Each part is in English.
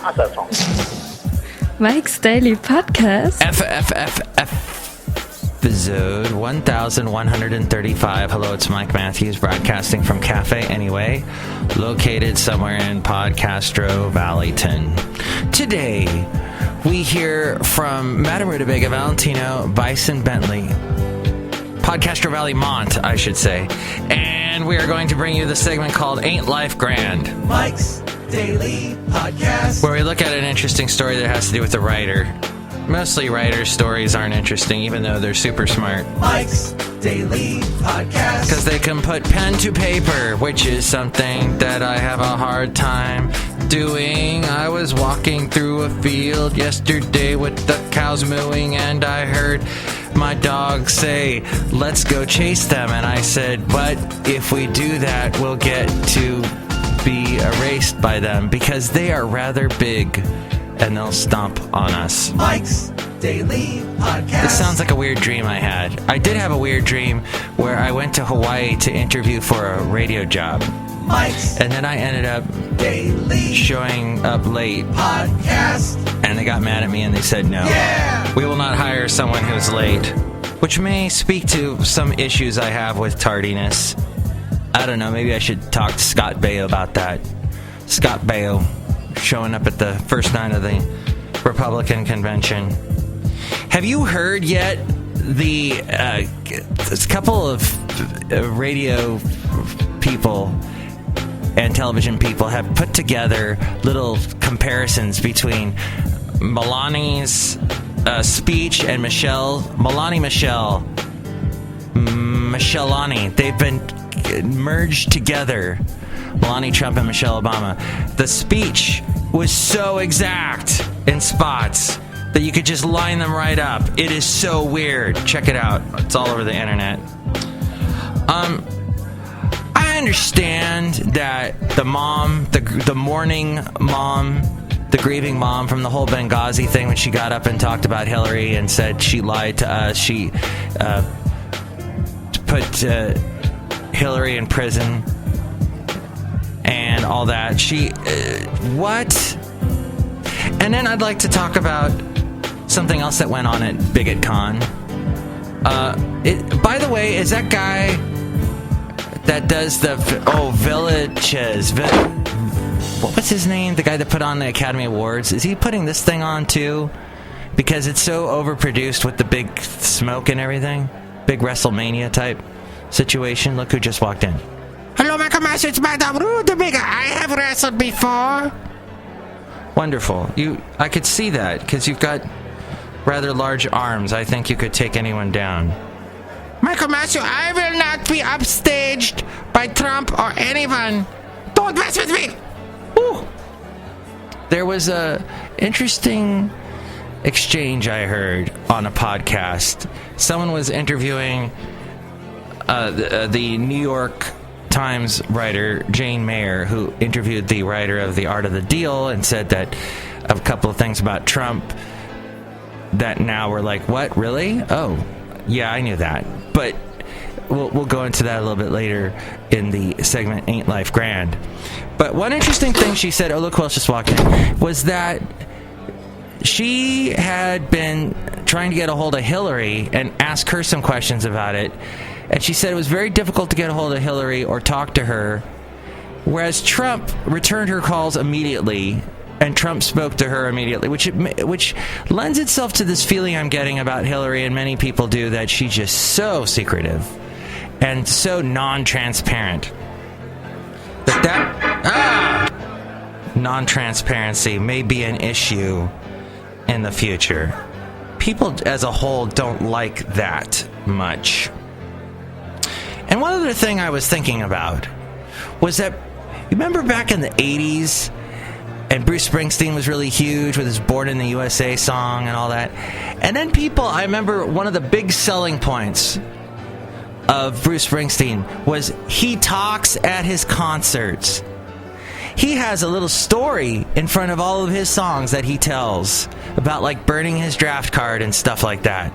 other songs. Mike's Daily Podcast. Episode 1135. Hello, it's Mike Matthews broadcasting from Cafe Anyway, located somewhere in Podcastro, Valentino. Today, we hear from Madame Rootabega, Valentino, Bison Bentley, Podcastro Valley Mont, I should say. And we are going to bring you the segment called Ain't Life Grand? Mike's Daily Podcast, where we look at an interesting story that has to do with the writer. Mostly writers' stories aren't interesting, even though they're super smart. Mike's Daily Podcast, because they can put pen to paper, which is something that I have a hard time doing. I was walking through a field yesterday with the cows mooing, and I heard my dog say, "Let's go chase them." And I said, "But if we do that, we'll get to be erased by them because they are rather big and they'll stomp on us." Mike's Daily Podcast. This sounds like a weird dream I had. I did have a weird dream where I went to Hawaii to interview for a radio job. Mike's and then I ended up Daily showing up late. Podcast. And they got mad at me and they said, "No, we will not hire someone who's late." Which may speak to some issues I have with tardiness. I don't know, maybe I should talk to Scott Baio about that. Scott Baio showing up at the first night of the Republican convention. Have you heard yet the couple of radio people and television people have put together little comparisons between Melania's speech and Michelani. They've been merged together. Melania Trump and Michelle Obama. The speech was so exact in spots that you could just line them right up. It is so weird. Check it out. It's all over the internet. I understand that the mom, the mourning mom, the grieving mom from the whole Benghazi thing, when she got up and talked about Hillary and said she lied to us, she put Hillary in prison and all that. What? And then I'd like to talk about something else that went on at BigotCon. By the way, is that guy that does the Villages? What was his name? The guy that put on the Academy Awards. Is he putting this thing on too? Because it's so overproduced with the big smoke and everything. Big WrestleMania type situation. Look who just walked in. Hello, my commander. It's Madame Rootabega. I have wrestled before. Wonderful. I could see that because you've got rather large arms. I think you could take anyone down. My commander, I will not be upstaged by Trump or anyone. Don't mess with me. Ooh. There was a interesting exchange I heard on a podcast. Someone was interviewing the New York Times writer Jane Mayer, who interviewed the writer of The Art of the Deal and said that a couple of things about Trump that now we're like, what, really? Oh, yeah, I knew that. But we'll go into that a little bit later in the segment Ain't Life Grand. But one interesting thing she said, oh, look who else just walked in, was that she had been trying to get a hold of Hillary and ask her some questions about it. And she said it was very difficult to get a hold of Hillary or talk to her, whereas Trump returned her calls immediately, and Trump spoke to her immediately, which lends itself to this feeling I'm getting about Hillary, and many people do, that she's just so secretive and so non-transparent. Non-transparency may be an issue in the future. People as a whole don't like that much. And one other thing I was thinking about was that, you remember back in the 80s, and Bruce Springsteen was really huge with his Born in the USA song and all that. And then I remember one of the big selling points of Bruce Springsteen was he talks at his concerts. He has a little story in front of all of his songs that he tells about, like, burning his draft card and stuff like that.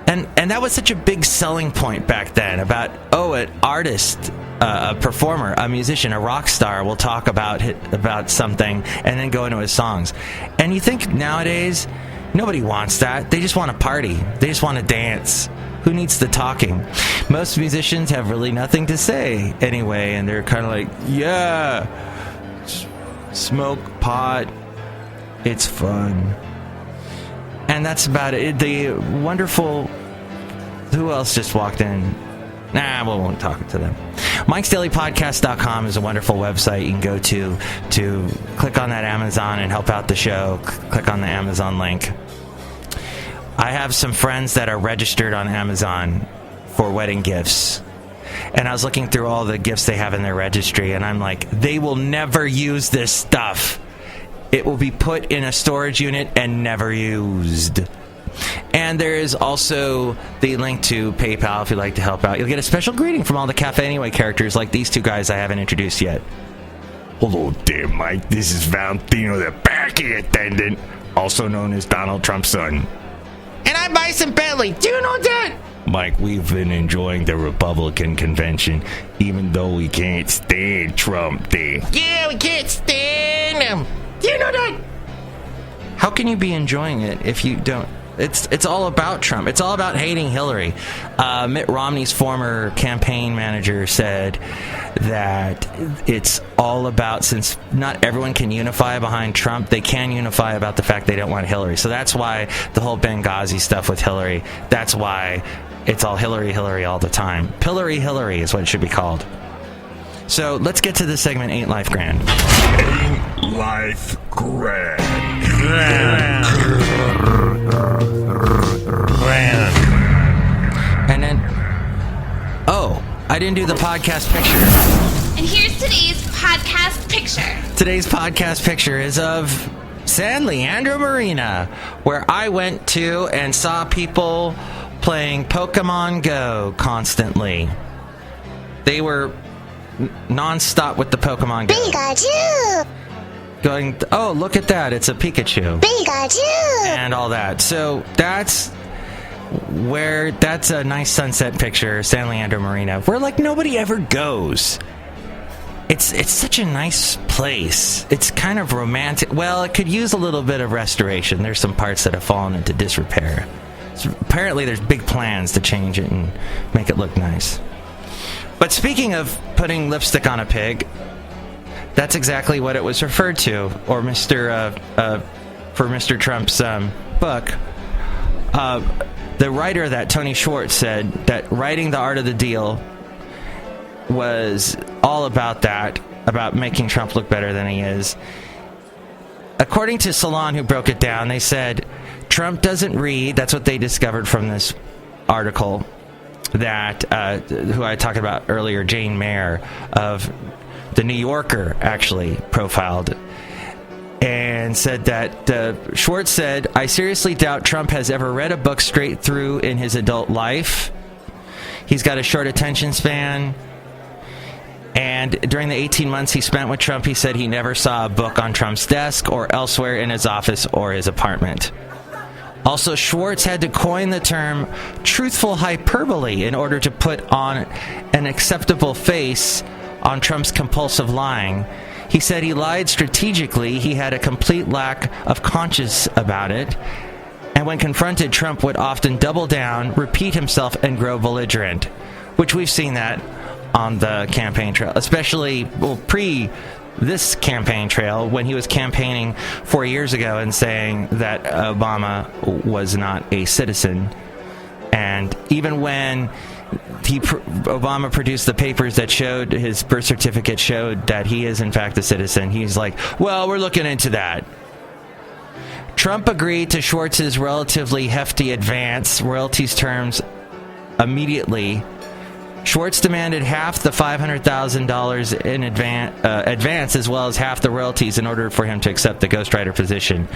And that was such a big selling point back then, about, an artist a performer, a musician, a rock star will talk about something and then go into his songs. And you think nowadays, nobody wants that. They just want to party. They just want to dance. Who needs the talking? Most musicians have really nothing to say anyway, and they're kind of like, yeah, smoke pot, it's fun. And that's about it. The wonderful... Who else just walked in? Nah, we won't talk to them. MIKEs-DAILY-PODCAST.com is a wonderful website you can go to click on that Amazon and help out the show. Click on the Amazon link. I have some friends that are registered on Amazon for wedding gifts. And I was looking through all the gifts they have in their registry, and I'm like, they will never use this stuff. It will be put in a storage unit and never used. And there is also the link to PayPal if you'd like to help out. You'll get a special greeting from all the Cafe Anyway characters like these two guys I haven't introduced yet. Hello there, Mike. This is Valentino, the parking attendant, also known as Donald Trump's son. And I'm Bison Bentley. Do you know that? Mike, we've been enjoying the Republican convention, even though we can't stand Trump there. Yeah, we can't stand him. Do you know that? How can you be enjoying it if you don't? It's all about Trump. It's all about hating Hillary. Mitt Romney's former campaign manager said that it's all about, since not everyone can unify behind Trump, they can unify about the fact they don't want Hillary. So that's why the whole Benghazi stuff with Hillary, that's why it's all Hillary, Hillary all the time. Pillary Hillary is what it should be called. So let's get to this segment, Ain't Life Grand. Ain't life grand. And then, oh, I didn't do the podcast picture. And here's today's podcast picture. Today's podcast picture is of San Leandro Marina, where I went to and saw people playing Pokemon Go constantly. They were non-stop with the Pokemon Go. Pikachu! Going, oh, look at that, it's a Pikachu. Pikachu! And all that. So that's a nice sunset picture, San Leandro Marina, where like nobody ever goes. It's such a nice place. It's kind of romantic. Well, it could use a little bit of restoration. There's some parts that have fallen into disrepair. So apparently there's big plans to change it and make it look nice. But speaking of putting lipstick on a pig, that's exactly what it was referred to, or for Mr. Trump's book. The writer of that, Tony Schwartz, said that writing The Art of the Deal was all about that, about making Trump look better than he is. According to Salon, who broke it down, they said Trump doesn't read. That's what they discovered from this article that who I talked about earlier, Jane Mayer of The New Yorker, actually profiled and said that Schwartz said, I seriously doubt Trump has ever read a book straight through in his adult life. He's got a short attention span. And during the 18 months he spent with Trump, he said he never saw a book on Trump's desk or elsewhere in his office or his apartment. Also, Schwartz had to coin the term truthful hyperbole in order to put on an acceptable face on Trump's compulsive lying. He said he lied strategically. He had a complete lack of conscience about it. And when confronted, Trump would often double down, repeat himself, and grow belligerent, which we've seen that on the campaign trail, especially pre this campaign trail when he was campaigning 4 years ago and saying that Obama was not a citizen. And even when Obama produced the papers that showed his birth certificate showed that he is in fact a citizen, he's like, well, we're looking into that. Trump agreed to Schwartz's relatively hefty advance royalties terms immediately. Schwartz demanded half the $500,000 in advance as well as half the royalties in order for him to accept the ghostwriter position.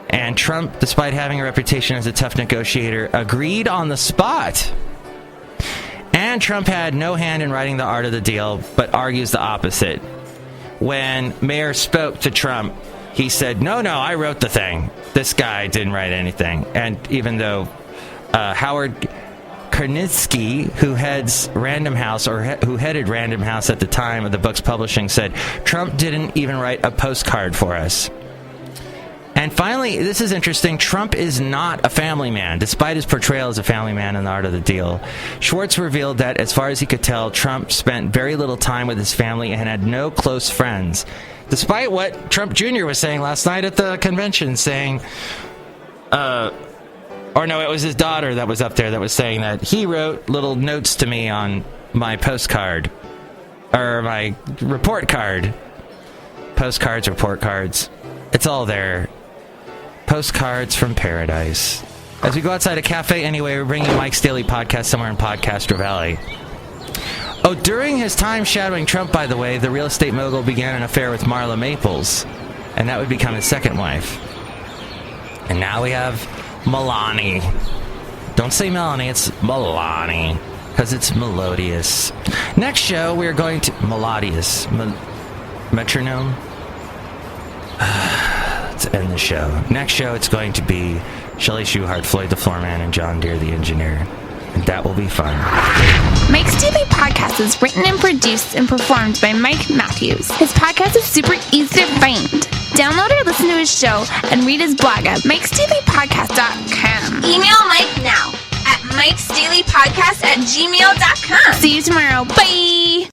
And Trump, despite having a reputation as a tough negotiator, agreed on the spot. And Trump had no hand in writing The Art of the Deal, but argues the opposite. When Mayer spoke to Trump, he said, no, I wrote the thing. This guy didn't write anything. And even though Howard Karnitsky, who heads Random House, or who headed Random House at the time of the book's publishing, said, Trump didn't even write a postcard for us. And finally, this is interesting, Trump is not a family man, despite his portrayal as a family man in The Art of the Deal. Schwartz revealed that, as far as he could tell, Trump spent very little time with his family and had no close friends. Despite what Trump Jr. was saying last night at the convention, saying, or no, it was his daughter that was up there that was saying that he wrote little notes to me on my postcard, or my report card. Postcards, report cards, it's all there. Postcards from paradise. As we go outside a cafe anyway, we're bringing Mike's Daily Podcast somewhere in Podcaster Valley. Oh, during his time shadowing Trump, by the way, the real estate mogul began an affair with Marla Maples, and that would become his second wife. And now we have Melania. Don't say Melanie, it's Melania, because it's melodious. Next show, we are going to... Melodious. Metronome? Let's end the show. Next show, it's going to be Chely Shoehart, Floyd the Floorman, and John Deere the Engineer. And that will be fun. Mike's Daily Podcast is written and produced and performed by Mike Matthews. His podcast is super easy to find. Download or listen to his show and read his blog at MIKEs-DAILY-PODCAST.com. Email Mike now at MIKEs-DAILY-PODCAST@gmail.com. See you tomorrow. Bye!